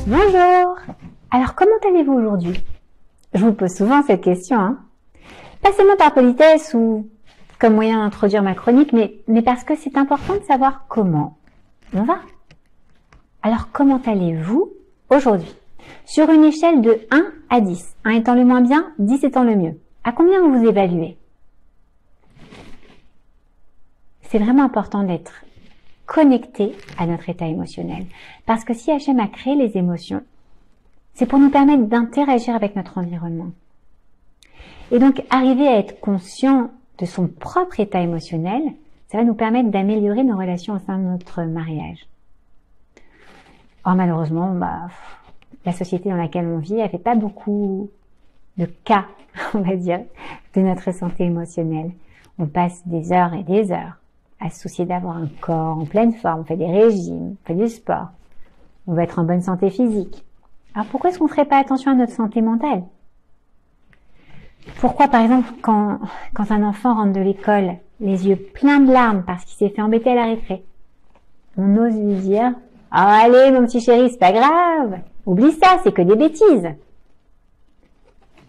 Bonjour! Alors comment allez-vous aujourd'hui? Je vous pose souvent cette question, hein. Pas seulement par politesse ou comme moyen d'introduire ma chronique, mais parce que c'est important de savoir comment on va. Alors comment allez-vous aujourd'hui? Sur une échelle de 1 à 10, 1 étant le moins bien, 10 étant le mieux. À combien vous vous évaluez? C'est vraiment important d'être connecté à notre état émotionnel. Parce que si Hachem a créé les émotions, c'est pour nous permettre d'interagir avec notre environnement. Et donc, arriver à être conscient de son propre état émotionnel, ça va nous permettre d'améliorer nos relations au sein de notre mariage. Or, malheureusement, la société dans laquelle on vit, elle fait pas beaucoup de cas, on va dire, de notre santé émotionnelle. On passe des heures et des heures à se soucier d'avoir un corps en pleine forme, on fait des régimes, on fait du sport, on va être en bonne santé physique. Alors pourquoi est-ce qu'on ne ferait pas attention à notre santé mentale? Pourquoi, par exemple, quand un enfant rentre de l'école, les yeux pleins de larmes parce qu'il s'est fait embêter à la récré, on ose lui dire « Ah, allez, mon petit chéri, c'est pas grave, oublie ça, c'est que des bêtises ».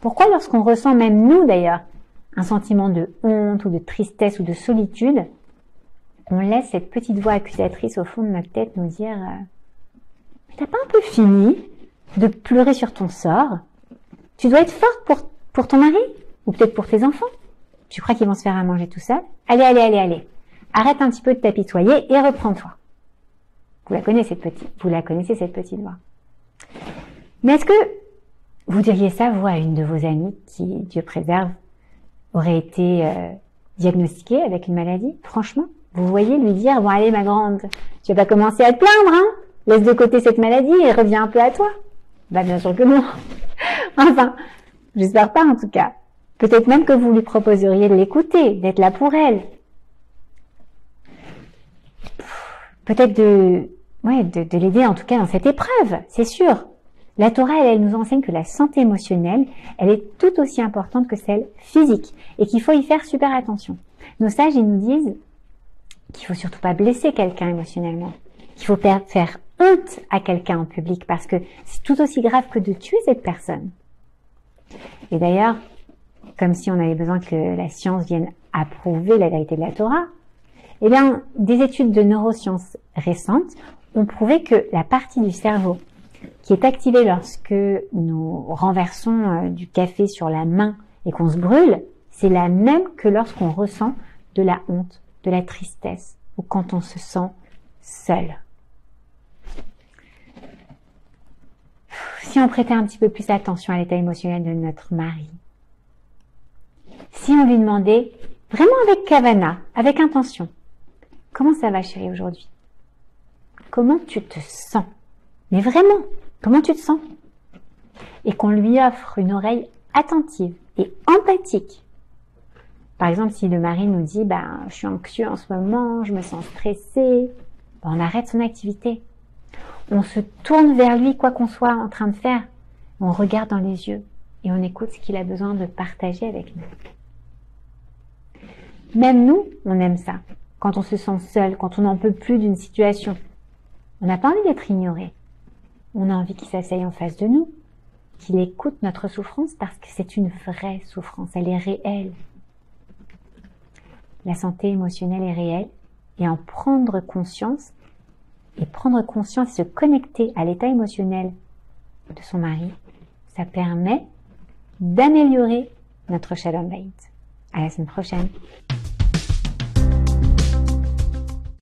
Pourquoi, lorsqu'on ressent, même nous d'ailleurs, un sentiment de honte ou de tristesse ou de solitude, on laisse cette petite voix accusatrice au fond de notre tête nous dire « Mais t'as pas un peu fini de pleurer sur ton sort? Tu dois être forte pour ton mari ou peut-être pour tes enfants. Tu crois qu'ils vont se faire à manger tout seuls? Allez. Arrête un petit peu de t'apitoyer et reprends-toi. » Vous la connaissez cette petite voix. Mais est-ce que vous diriez ça, vous, à une de vos amies qui, Dieu préserve, aurait été diagnostiquée avec une maladie? Franchement, vous voyez lui dire « Bon, allez, ma grande, tu vas pas commencer à te plaindre, hein? Laisse de côté cette maladie et reviens un peu à toi. » Bien sûr que non. Enfin, j'espère pas en tout cas. Peut-être même que vous lui proposeriez de l'écouter, d'être là pour elle. Peut-être de l'aider en tout cas dans cette épreuve, c'est sûr. La Torah, elle nous enseigne que la santé émotionnelle, elle est tout aussi importante que celle physique et qu'il faut y faire super attention. Nos sages, ils nous disent qu'il faut surtout pas blesser quelqu'un émotionnellement, qu'il faut faire honte à quelqu'un en public parce que c'est tout aussi grave que de tuer cette personne. Et d'ailleurs, comme si on avait besoin que la science vienne approuver la vérité de la Torah, eh bien, des études de neurosciences récentes ont prouvé que la partie du cerveau qui est activée lorsque nous renversons du café sur la main et qu'on se brûle, c'est la même que lorsqu'on ressent de la honte, de la tristesse ou quand on se sent seul. Si on prêtait un petit peu plus attention à l'état émotionnel de notre mari, si on lui demandait vraiment avec kavana, avec intention, comment ça va chérie aujourd'hui? Comment tu te sens? Mais vraiment, comment tu te sens? Et qu'on lui offre une oreille attentive et empathique. Par exemple, si le mari nous dit je suis anxieux en ce moment, je me sens stressé, on arrête son activité. On se tourne vers lui, quoi qu'on soit en train de faire. On regarde dans les yeux et on écoute ce qu'il a besoin de partager avec nous. Même nous, on aime ça. Quand on se sent seul, quand on n'en peut plus d'une situation. On n'a pas envie d'être ignoré. On a envie qu'il s'asseye en face de nous, qu'il écoute notre souffrance parce que c'est une vraie souffrance, elle est réelle. La santé émotionnelle est réelle et en prendre conscience, se connecter à l'état émotionnel de son mari, ça permet d'améliorer notre Shalom Bayit. À la semaine prochaine.